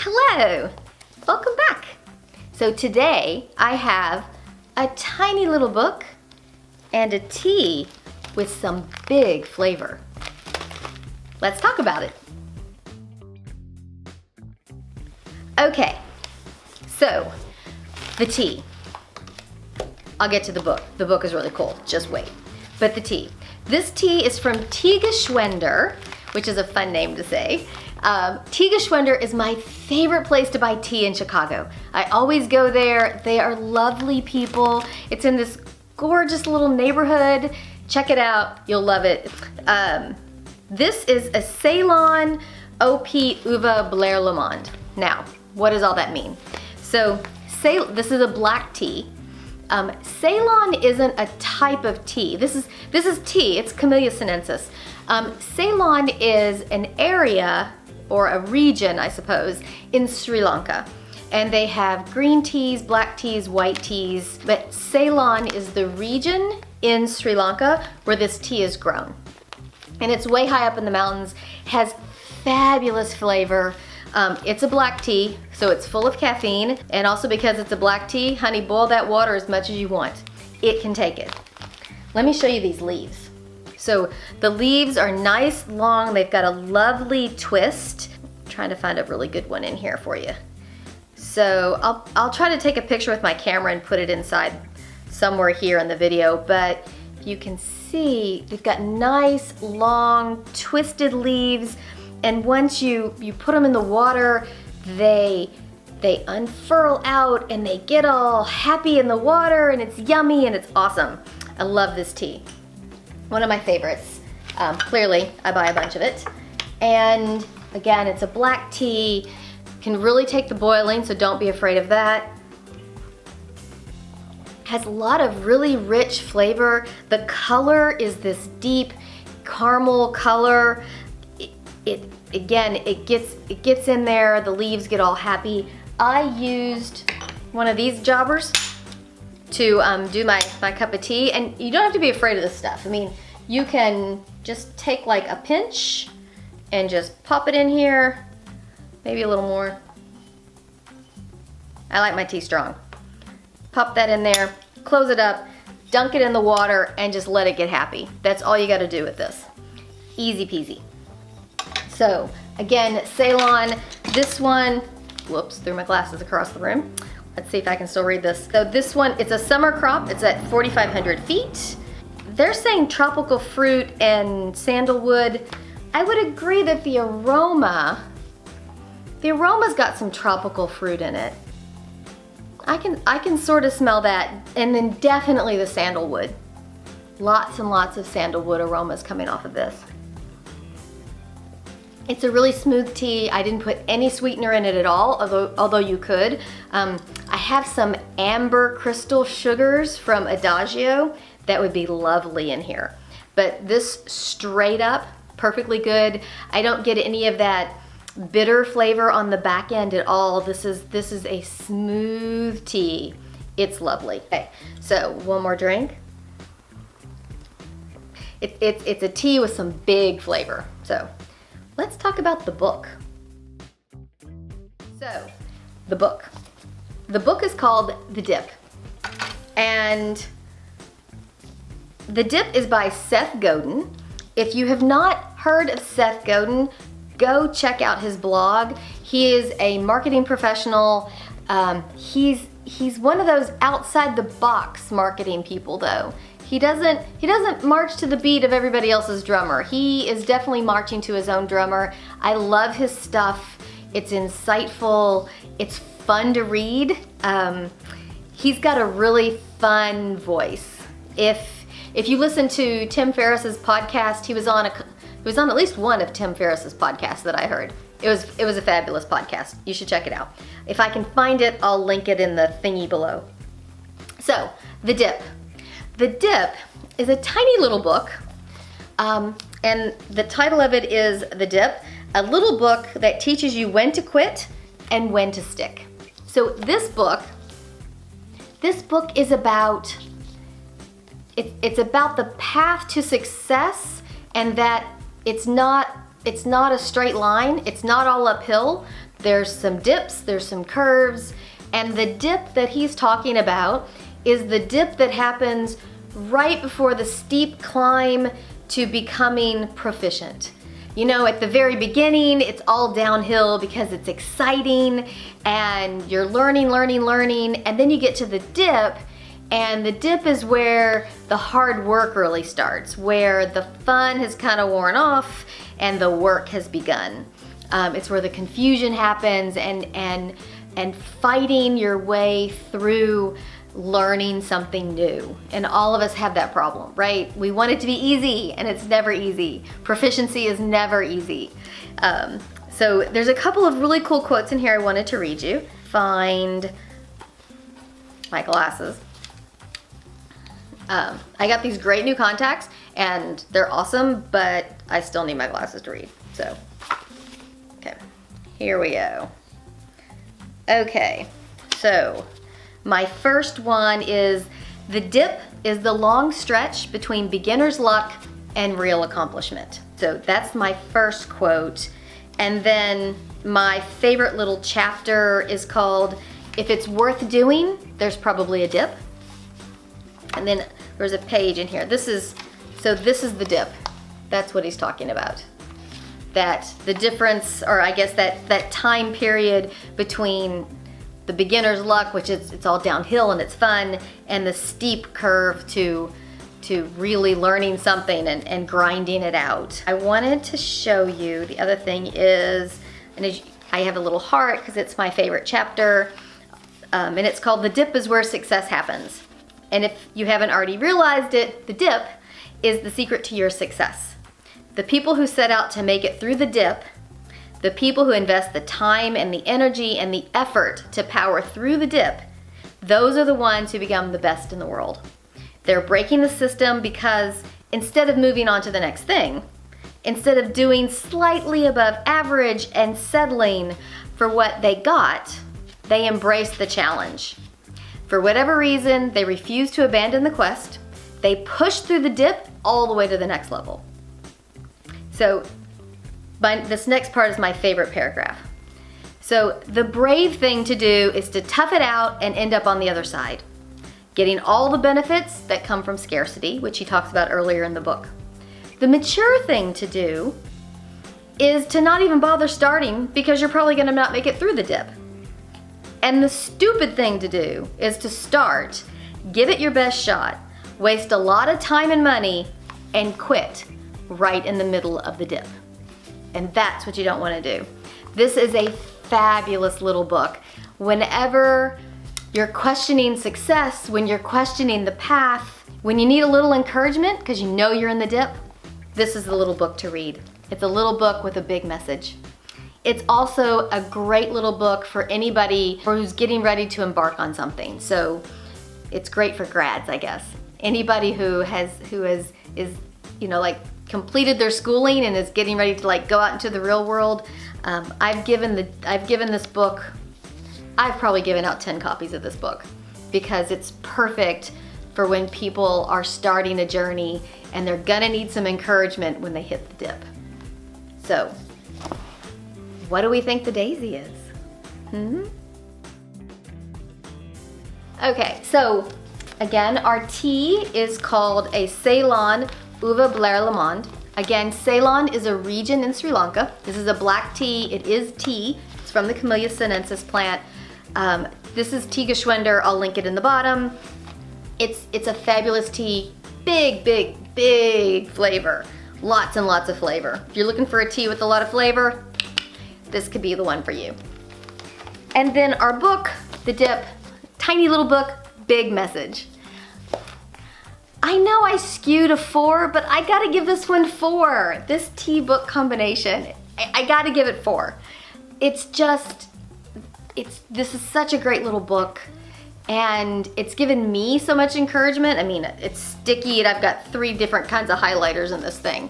Hello, welcome back. So today I have a tiny little book and a tea with some big flavor. Let's talk about it. Okay, so the tea. I'll get to the book. The book is really cool, just wait. But the tea. This tea is from TeaGschwendner, which is a fun name to say. TeaGschwendner is my favorite place to buy tea in Chicago. I always go there. They are lovely people. It's in this gorgeous little neighborhood. Check it out, you'll love it. This is a Ceylon OP Uva Blairlomond. Now, what does all that mean? So, this is a black tea. Ceylon isn't a type of tea. This is tea, it's Camellia sinensis. Ceylon is an area, or a region, I suppose, in Sri Lanka. And they have green teas, black teas, white teas, but Ceylon is the region in Sri Lanka where this tea is grown. And it's way high up in the mountains, has fabulous flavor. It's a black tea, so it's full of caffeine, and also because it's a black tea, honey, boil that water as much as you want. It can take it. Let me show you these leaves. So the leaves are nice, long, they've got a lovely twist. I'm trying to find a really good one in here for you. So I'll try to take a picture with my camera and put it inside somewhere here in the video, but you can see they've got nice, long, twisted leaves. And once you put them in the water, they unfurl out and they get all happy in the water, and it's yummy and it's awesome. I love this tea. One of my favorites. Clearly, I buy a bunch of it. And again, it's a black tea. Can really take the boiling, so don't be afraid of that. Has a lot of really rich flavor. The color is this deep caramel color. It gets in there, the leaves get all happy. I used one of these jobbers to do my cup of tea, and you don't have to be afraid of this stuff. I mean, you can just take like a pinch and just pop it in here, maybe a little more. I like my tea strong. Pop that in there, close it up, dunk it in the water, and just let it get happy. That's all you gotta do with this. Easy peasy. So, again, Ceylon, this one, whoops, threw my glasses across the room. Let's see if I can still read this. So this one, it's a summer crop, it's at 4,500 feet. They're saying tropical fruit and sandalwood. I would agree that the aroma's got some tropical fruit in it. I can sort of smell that, and then definitely the sandalwood. Lots and lots of sandalwood aromas coming off of this. It's a really smooth tea. I didn't put any sweetener in it at all, although you could. I have some amber crystal sugars from Adagio that would be lovely in here. But this straight up, perfectly good. I don't get any of that bitter flavor on the back end at all. This is a smooth tea. It's lovely. Okay, so one more drink. It's a tea with some big flavor. So let's talk about the book. So, the book. The book is called The Dip. And The Dip is by Seth Godin. If you have not heard of Seth Godin, go check out his blog. He is a marketing professional. He's one of those outside the box marketing people though. He doesn't march to the beat of everybody else's drummer. He is definitely marching to his own drummer. I love his stuff. It's insightful. It's fun to read. He's got a really fun voice. If you listen to Tim Ferriss's podcast, he was on at least one of Tim Ferriss's podcasts that I heard. It was a fabulous podcast. You should check it out. If I can find it, I'll link it in the thingy below. So, The Dip. The Dip is a tiny little book, and the title of it is The Dip, a little book that teaches you when to quit and when to stick. So this book is about, it's about the path to success, and that it's not it's not a straight line. It's not all uphill. There's some dips, there's some curves, and the dip that he's talking about is the dip that happens right before the steep climb to becoming proficient. You know, at the very beginning, it's all downhill because it's exciting and you're learning, and then you get to the dip, and the dip is where the hard work really starts, where the fun has kind of worn off and the work has begun. It's where the confusion happens and fighting your way through learning something new. And all of us have that problem, right? We want it to be easy, and it's never easy. Proficiency is never easy. So there's a couple of really cool quotes in here I wanted to read you. Find my glasses. I got these great new contacts, and they're awesome, but I still need my glasses to read. So, okay, here we go. Okay, so my first one is, the dip is the long stretch between beginner's luck and real accomplishment. So that's my first quote. And then my favorite little chapter is called, if it's worth doing, there's probably a dip. And then there's a page in here. This is the dip. That's what he's talking about. That the difference, or I guess that time period between the beginner's luck, which is it's all downhill and it's fun, and the steep curve to really learning something and grinding it out. I wanted to show you, the other thing is, and I have a little heart because it's my favorite chapter, and it's called The Dip is Where Success Happens. And if you haven't already realized it, the dip is the secret to your success. The people who set out to make it through the dip, the people who invest the time and the energy and the effort to power through the dip, those are the ones who become the best in the world. They're breaking the system because instead of moving on to the next thing, instead of doing slightly above average and settling for what they got, they embrace the challenge. For whatever reason, they refuse to abandon the quest. They push through the dip all the way to the next level. So this next part is my favorite paragraph. So the brave thing to do is to tough it out and end up on the other side, getting all the benefits that come from scarcity, which he talks about earlier in the book. The mature thing to do is to not even bother starting because you're probably gonna not make it through the dip. And the stupid thing to do is to start, give it your best shot, waste a lot of time and money, and quit right in the middle of the dip. And that's what you don't want to do. This is a fabulous little book. Whenever you're questioning success, when you're questioning the path, when you need a little encouragement because you know you're in the dip, this is the little book to read. It's a little book with a big message. It's also a great little book for anybody who's getting ready to embark on something. So it's great for grads, I guess. Anybody who is like completed their schooling and is getting ready to like go out into the real world. I've given this book, I've probably given out 10 copies of this book because it's perfect for when people are starting a journey and they're gonna need some encouragement when they hit the dip. So, what do we think the daisy is? Okay, so again, our tea is called a Ceylon Uva Blairlomond. Again, Ceylon is a region in Sri Lanka. This is a black tea. It is tea. It's from the Camellia sinensis plant. This is TeaGschwendner. I'll link it in the bottom. It's a fabulous tea. Big flavor. Lots and lots of flavor. If you're looking for a tea with a lot of flavor, this could be the one for you. And then our book, The Dip, tiny little book, big message. I know I skewed a 4, but I gotta give this one 4. This tea book combination, I gotta give it 4. This is such a great little book, and it's given me so much encouragement. I mean, it's sticky, and I've got 3 different kinds of highlighters in this thing.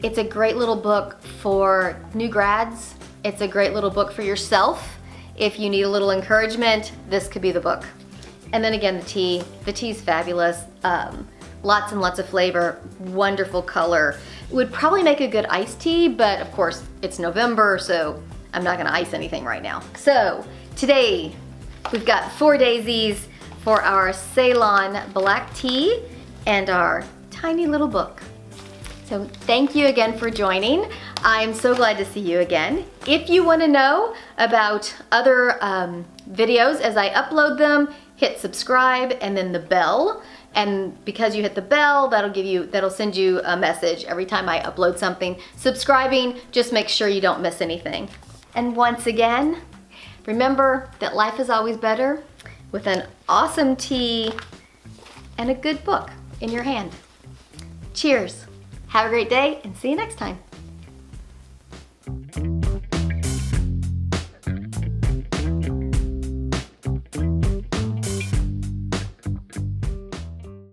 It's a great little book for new grads. It's a great little book for yourself. If you need a little encouragement, this could be the book. And then again, the tea. The tea's fabulous. Lots and lots of flavor, wonderful color. It would probably make a good iced tea, but of course it's November, so I'm not gonna ice anything right now. So today we've got 4 daisies for our Ceylon black tea and our tiny little book. So thank you again for joining. I'm so glad to see you again. If you want to know about other videos as I upload them, hit subscribe and then the bell. And because you hit the bell, that'll send you a message every time I upload something. Subscribing, just make sure you don't miss anything. And once again, remember that life is always better with an awesome tea and a good book in your hand. Cheers. Have a great day and see you next time.